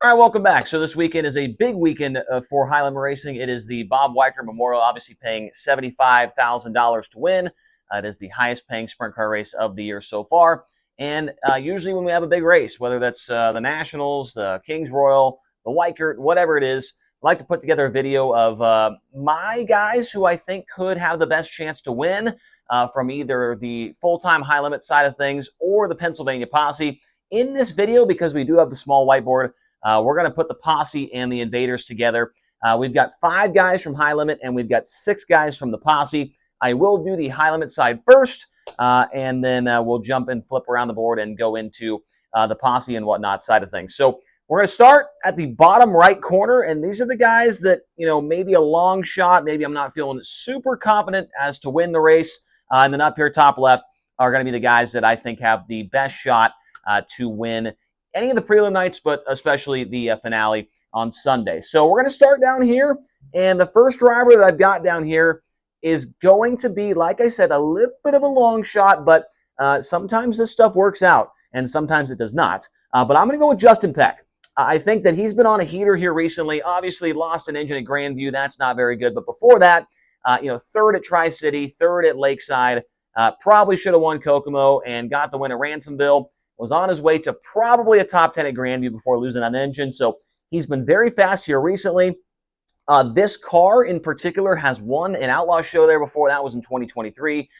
All right, welcome back. So this weekend is a big weekend for high limit racing. It is the Bob Weikert Memorial, obviously paying $75,000 to win. It is the highest paying sprint car race of the year so far. And usually when we have a big race, whether that's the Nationals, the Kings Royal, the Weikert, whatever it is, I like to put together a video of my guys who I think could have the best chance to win from either the full-time high limit side of things or the Pennsylvania Posse. In this video, because we do have the small whiteboard, we're going to put the Posse and the Invaders together. We've got 5 guys from High Limit, and we've got 6 guys from the Posse. I will do the High Limit side first, and then we'll jump and flip around the board and go into the Posse and whatnot side of things. So we're going to start at the bottom right corner, and these are the guys that, you know, maybe a long shot, maybe I'm not feeling super confident as to win the race. And then up here top left are going to be the guys that I think have the best shot to win any of the prelim nights, but especially the finale on Sunday. So we're going to start down here, and the first driver that I've got down here is going to be, like I said, a little bit of a long shot, but sometimes this stuff works out, and sometimes it does not. But I'm going to go with Justin Peck. I think that he's been on a heater here recently. Obviously, lost an engine at Grandview. That's not very good. But before that, third at Tri-City, third at Lakeside, probably should have won Kokomo and got the win at Ransomville. Was on his way to probably a top 10 at Grandview before losing an engine. So he's been very fast here recently. This car in particular has won an Outlaw show there before. That was in 2023.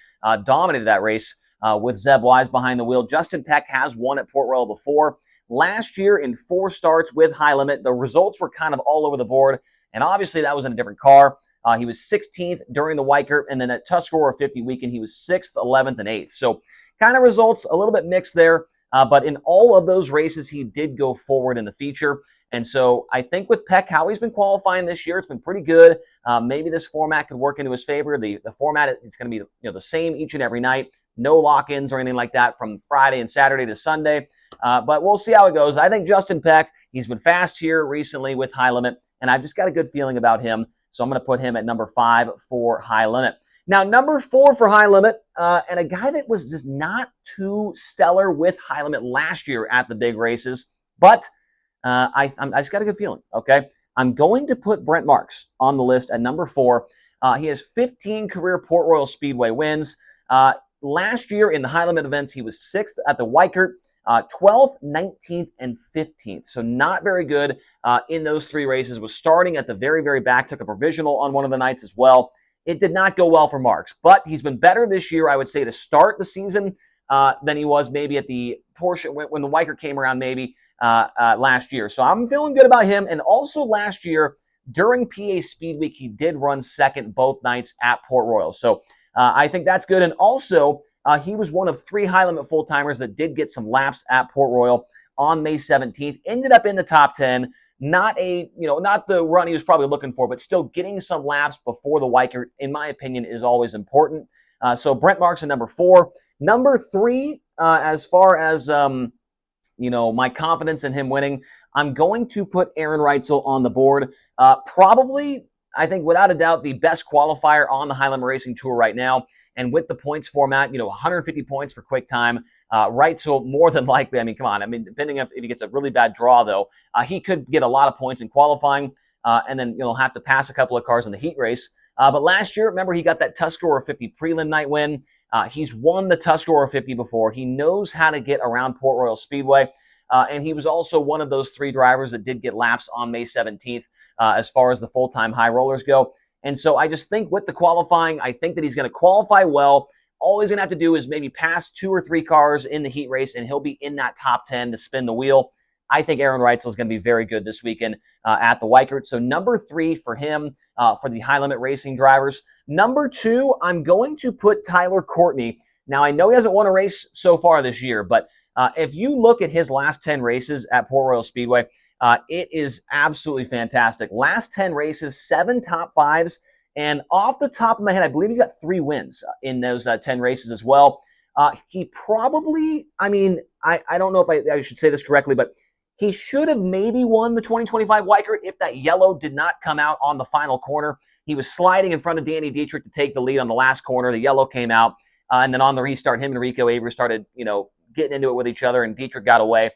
Dominated that race with Zeb Wise behind the wheel. Justin Peck has won at Port Royal before. Last year in 4 starts with High Limit, the results were kind of all over the board. And obviously that was in a different car. He was 16th during the Weikert. And then at Tuscarora 50 weekend, he was 6th, 11th, and 8th. So kind of results a little bit mixed there. But in all of those races, he did go forward in the feature. And so I think with Peck, how he's been qualifying this year, it's been pretty good. Maybe this format could work into his favor. The format, it's going to be the same each and every night. No lock-ins or anything like that from Friday and Saturday to Sunday. But we'll see how it goes. I think Justin Peck, he's been fast here recently with High Limit, and I've just got a good feeling about him. So I'm going to put him at number 5 for High Limit. Now, number 4 for High Limit, and a guy that was just not too stellar with High Limit last year at the big races, but I just got a good feeling, okay? I'm going to put Brent Marks on the list at number 4. He has 15 career Port Royal Speedway wins. Last year in the High Limit events, he was 6th at the Weikert, 12th, 19th, and 15th. So not very good in those 3 races. Was starting at the very, very back, took a provisional on one of the nights as well. It did not go well for Marks, but he's been better this year, I would say, to start the season than he was maybe at the portion when the Weikert came around maybe last year. So I'm feeling good about him. And also last year, during PA Speed Week, he did run 2nd both nights at Port Royal. So I think that's good. And also, he was one of 3 High Limit full-timers that did get some laps at Port Royal on May 17th. Ended up in the top 10. Not the run he was probably looking for, but still getting some laps before the Weikert, in my opinion, is always important. So Brent Marks at number 4. Number 3, as far as, my confidence in him winning, I'm going to put Aaron Ritel on the board. Probably, I think, without a doubt, the best qualifier on the High Limit Racing Tour right now. And with the points format, 150 points for quick time. Ritel more than likely, come on. Depending if he gets a really bad draw, though, he could get a lot of points in qualifying, and then have to pass a couple of cars in the heat race. But last year, remember, he got that Tuscarora 50 prelim night win. He's won the Tuscarora 50 before. He knows how to get around Port Royal Speedway, and he was also one of those 3 drivers that did get laps on May 17th as far as the full-time high rollers go. And so I just think with the qualifying, I think that he's going to qualify well. All he's going to have to do is maybe pass 2 or 3 cars in the heat race, and he'll be in that top 10 to spin the wheel. I think Aaron Ritel is going to be very good this weekend at the Weikert. So number 3 for him for the High Limit Racing drivers. Number 2, I'm going to put Tyler Courtney. Now, I know he hasn't won a race so far this year, but if you look at his last 10 races at Port Royal Speedway, it is absolutely fantastic. Last 10 races, 7 top 5s. And off the top of my head, I believe he's got 3 wins in those 10 races as well. He probably, I don't know if I should say this correctly, but he should have maybe won the 2025 Weikert if that yellow did not come out on the final corner. He was sliding in front of Danny Dietrich to take the lead on the last corner. The yellow came out. And then on the restart, him and Rico Abree started, getting into it with each other, and Dietrich got away.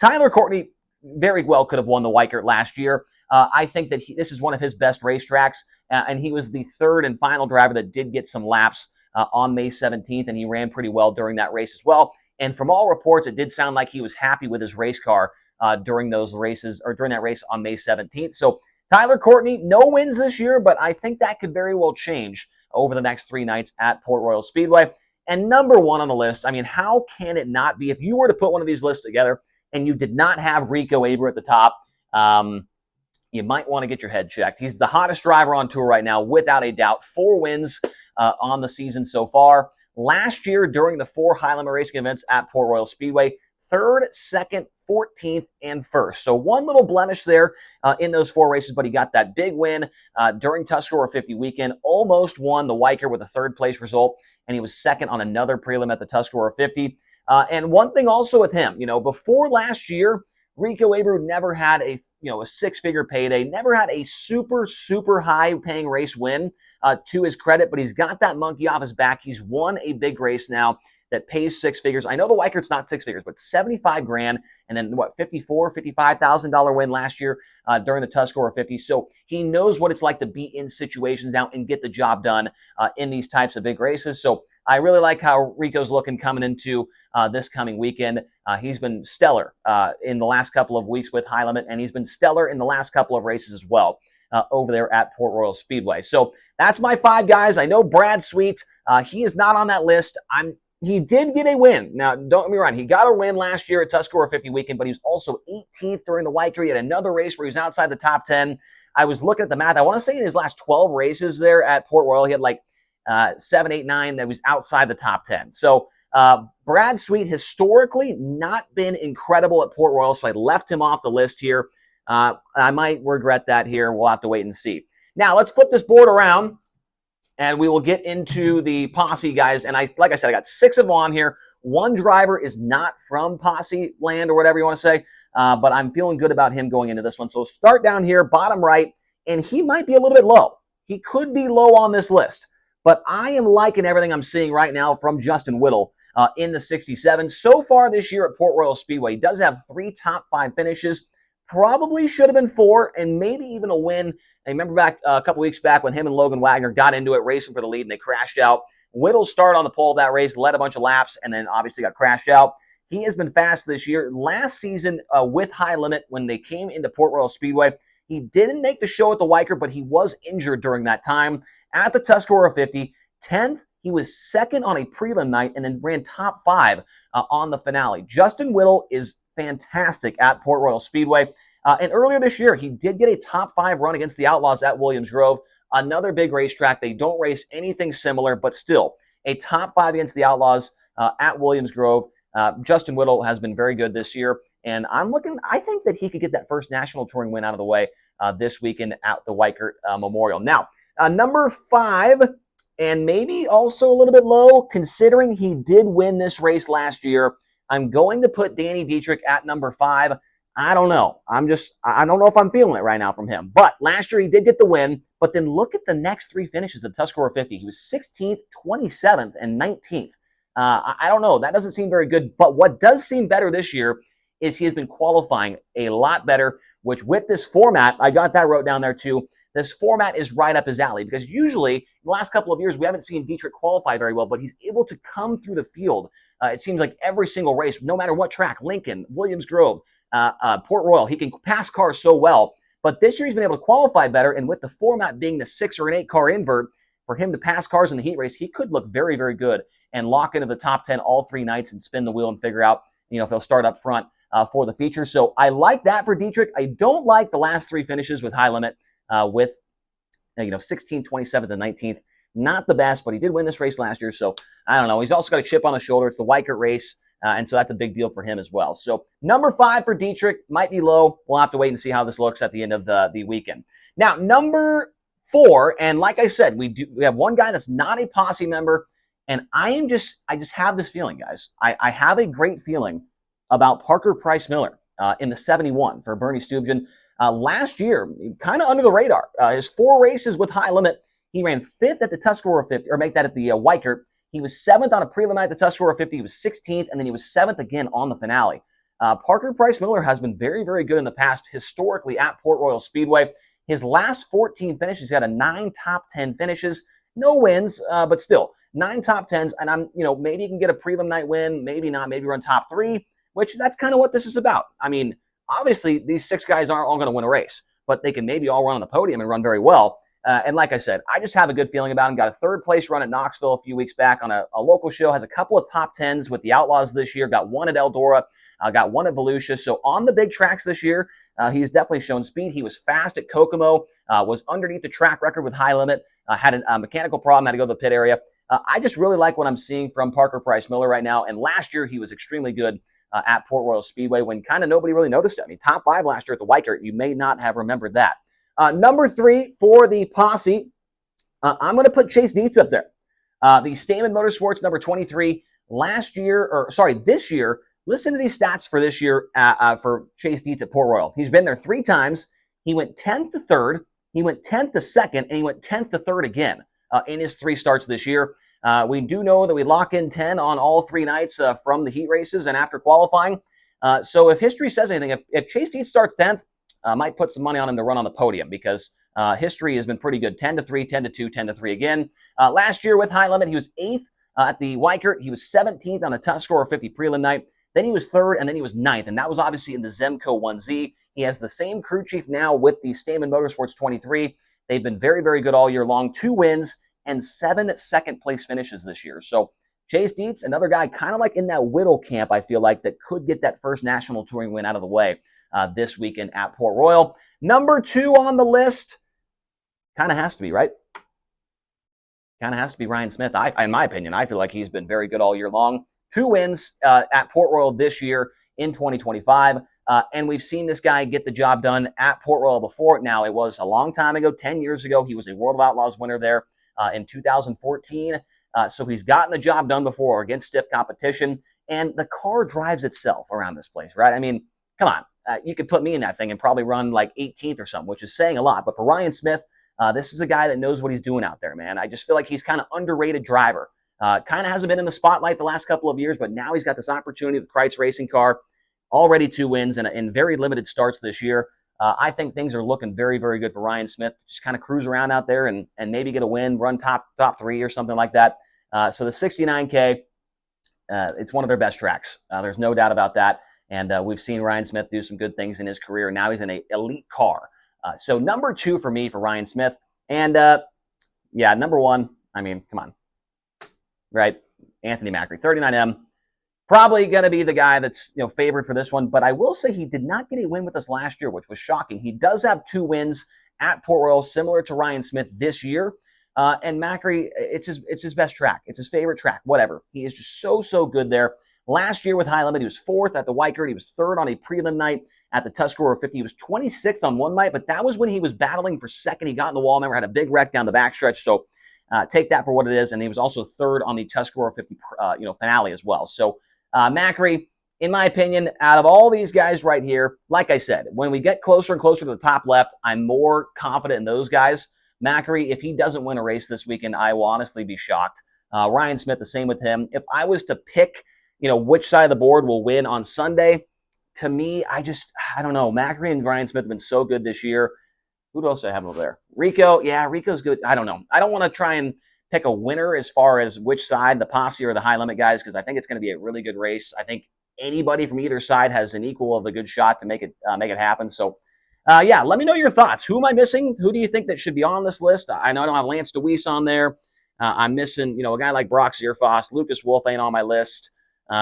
Tyler Courtney very well could have won the WEIKERT last year. I think that this is one of his best racetracks, and he was the third and final driver that did get some laps on May 17th, and he ran pretty well during that race as well. And from all reports, it did sound like he was happy with his race car during those races, or during that race on May 17th. So Tyler Courtney, no wins this year, but I think that could very well change over the next 3 nights at Port Royal Speedway. And number 1 on the list, I mean, how can it not be? If you were to put one of these lists together and you did not have Rico Abree at the top, you might want to get your head checked. He's the hottest driver on tour right now, without a doubt. 4 wins on the season so far. Last year, during the 4 high limit racing events at Port Royal Speedway, 3rd, 2nd, 14th, and 1st. So one little blemish there in those 4 races, but he got that big win during Tuscarora 50 weekend. Almost won the WEIKERT with a 3rd place result, and he was 2nd on another prelim at the Tuscarora 50. And one thing also with him, before last year, Rico Abree never had a 6-figure payday, never had a super, super high paying race win to his credit, but he's got that monkey off his back. He's won a big race now that pays 6 figures. I know the WEIKERT's not 6 figures, but 75 grand, and then $55,000 win last year during the Tuscarora 50. So he knows what it's like to be in situations now and get the job done in these types of big races. So I really like how Rico's looking coming into this coming weekend. He's been stellar in the last couple of weeks with high limit, and he's been stellar in the last couple of races as well over there at Port Royal Speedway. So that's my 5 guys. I know Brad Sweet, he is not on that list. He did get a win. Now, don't get me wrong. He got a win last year at Tuscarora 50 weekend, but he was also 18th during the WEIKERT. He had another race where he was outside the top 10. I was looking at the math. I want to say in his last 12 races there at Port Royal, he had like 7, 8, 9 that was outside the top 10. So Brad Sweet historically not been incredible at Port Royal, so I left him off the list here. I might regret that here. We'll have to wait and see. Now, let's flip this board around, and we will get into the posse, guys. And like I said, I got 6 of them on here. 1 driver is not from posse land or whatever you want to say, but I'm feeling good about him going into this one. So start down here, bottom right, and he might be a little bit low. He could be low on this list, but I am liking everything I'm seeing right now from Justin Whittle in the 67. So far this year at Port Royal Speedway, he does have 3 top 5 finishes. Probably should have been 4, and maybe even a win. I remember back a couple weeks back when him and Logan Wagner got into it racing for the lead and they crashed out. Whittle started on the pole of that race, led a bunch of laps, and then obviously got crashed out. He has been fast this year. Last season with high limit, when they came into Port Royal Speedway, he didn't make the show at the WEIKERT, but he was injured during that time. At the Tuscarora 50, 10th, he was 2nd on a prelim night and then ran top 5 on the finale. Justin Whittle is fantastic at Port Royal Speedway. And earlier this year, he did get a top 5 run against the Outlaws at Williams Grove. Another big racetrack. They don't race anything similar, but still a top 5 against the Outlaws at Williams Grove. Justin Whittle has been very good this year. And I think that he could get that first national touring win out of the way this weekend at the WEIKERT Memorial. Now, number 5, and maybe also a little bit low, considering he did win this race last year, I'm going to put Danny Dietrich at number 5. I don't know. I don't know if I'm feeling it right now from him. But last year he did get the win. But then look at the next 3 finishes at Tuscarora 50. He was 16th, 27th, and 19th. I don't know. That doesn't seem very good. But what does seem better this year is he has been qualifying a lot better, which with this format, I got that wrote down there too, this format is right up his alley. Because usually, in the last couple of years, we haven't seen Dietrich qualify very well, but he's able to come through the field. It seems like every single race, no matter what track, Lincoln, Williams Grove, Port Royal, he can pass cars so well. But this year he's been able to qualify better, and with the format being the 6 or an 8 car invert, for him to pass cars in the heat race, he could look very, very good and lock into the top 10 all 3 nights and spin the wheel and figure out, if he'll start up front for the feature. So I like that for Dietrich. I don't like the last 3 finishes with high limit with 16th, 27th, and 19th. Not the best, but he did win this race last year, so I don't know. He's also got a chip on his shoulder. It's the WEIKERT race. And so that's a big deal for him as well. So number 5 for Dietrich might be low. We'll have to wait and see how this looks at the end of the weekend. Now, number 4, and like I said, we have one guy that's not a posse member, and I just have this feeling, guys. I have a great feeling about Parker Price Miller in the 71 for Bernie Stubjen. Last year, kind of under the radar. His 4 races with high limit, he ran 5th at the Tuscarora 50, or make that at the WEIKERT. He was 7th on a prelim night at the Tuscarora 50. He was 16th, and then he was 7th again on the finale. Parker Price Miller has been very, very good in the past, historically at Port Royal Speedway. His last 14 finishes, he's got a 9 top 10 finishes. No wins, but still, 9 top 10s. And maybe you can get a prelim night win, maybe not, maybe run top 3, which that's kind of what this is about. I mean, obviously, these 6 guys aren't all going to win a race, but they can maybe all run on the podium and run very well. And like I said, I just have a good feeling about him. Got a 3rd place run at Knoxville a few weeks back on a local show. Has a couple of top 10s with the Outlaws this year. Got 1 at Eldora. Got 1 at Volusia. So on the big tracks this year, he's definitely shown speed. He was fast at Kokomo. Was underneath the track record with High Limit. Had a mechanical problem. Had to go to the pit area. I just really like what I'm seeing from Parker Price Miller right now. And last year, he was extremely good at Port Royal Speedway when kind of nobody really noticed it. I mean, top 5 last year at the WEIKERT. You may not have remembered that. Number 3 for the posse, I'm going to put Chase Dotsz up there. The Stamen Motorsports number 23 this year. Listen to these stats for this year for Chase Dotsz at Port Royal. He's been there 3 times. He went 10th to 3rd. He went 10th to 2nd, and he went 10th to 3rd again in his 3 starts this year. We do know that we lock in 10 on all 3 nights from the heat races and after qualifying. So if history says anything, if Chase Dotsz starts 10th, might put some money on him to run on the podium because history has been pretty good. 10 to 3, 10 to 2, 10 to 3 again. Last year with High Limit, he was 8th at the WEIKERT. He was 17th on a Tough Score 50 prelim night. Then he was 3rd, and then he was 9th, and that was obviously in the Zemco 1Z. He has the same crew chief now with the Stamen Motorsports 23. They've been very, very good all year long. 2 wins and 7 second-place finishes this year. So Chase Dotsz, another guy kind of like in that whittle camp, I feel like, that could get that first national touring win out of the way this weekend at Port Royal. Number 2 on the list, kind of has to be, right? Kind of has to be Ryan Smith. In my opinion, I feel like he's been very good all year long. 2 wins at Port Royal this year in 2025. And we've seen this guy get the job done at Port Royal before. Now, it was a long time ago, 10 years ago. He was a World of Outlaws winner there in 2014. So he's gotten the job done before against stiff competition. And the car drives itself around this place, right? I mean, come on. You could put me in that thing and probably run like 18th or something, which is saying a lot. But for Ryan Smith, this is a guy that knows what he's doing out there, man. I just feel like he's kind of underrated driver. Kind of hasn't been in the spotlight the last couple of years, but now he's got this opportunity with the Kreitz racing car. Already 2 wins in very limited starts this year. I think things are looking very, very good for Ryan Smith. Just kind of cruise around out there and maybe get a win, run top 3 or something like that. So the 69K, it's one of their best tracks. There's no doubt about that. And we've seen Ryan Smith do some good things in his career. Now he's in an elite car. So number 2 for me for Ryan Smith. And number 1, I mean, come on. Right, Anthony Macri, 39M, probably going to be the guy that's favored for this one. But I will say he did not get a win with us last year, which was shocking. He does have 2 wins at Port Royal, similar to Ryan Smith this year. And Macri, it's his best track. It's his favorite track. Whatever. He is just so good there. Last year with High Limit, he was 4th at the WEIKERT. He was 3rd on a prelim night at the Tuscarora 50. He was 26th on one night, but that was when he was battling for 2nd. He got in the wall. Remember, had a big wreck down the backstretch. So. Take that for what it is, and he was also 3rd on the Tuscarora 50, finale as well. So Macri, in my opinion, out of all these guys right here, like I said, when we get closer and closer to the top left, I'm more confident in those guys. Macri, if he doesn't win a race this weekend, I will honestly be shocked. Ryan Smith, the same with him. If I was to pick, which side of the board will win on Sunday, to me, I don't know. Macri and Ryan Smith have been so good this year. Who else do I have over there? Rico. Yeah, Rico's good. I don't know. I don't want to try and pick a winner as far as which side, the posse or the High Limit guys, because I think it's going to be a really good race. I think anybody from either side has an equal of a good shot to make it happen. So, let me know your thoughts. Who am I missing? Who do you think that should be on this list? I know I don't have Lance DeWeese on there. I'm missing, a guy like Brock Zierfoss. Lucas Wolf ain't on my list.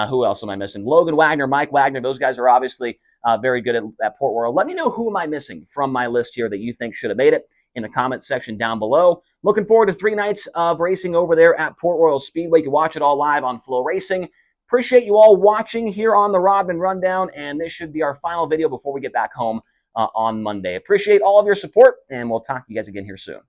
Who else am I missing? Logan Wagner, Mike Wagner. Those guys are obviously very good at Port Royal. Let me know who am I missing from my list here that you think should have made it in the comment section down below. Looking forward to 3 nights of racing over there at Port Royal Speedway. You can watch it all live on Flow Racing. Appreciate you all watching here on the Rodman Rundown, and this should be our final video before we get back home on Monday. Appreciate all of your support, and we'll talk to you guys again here soon.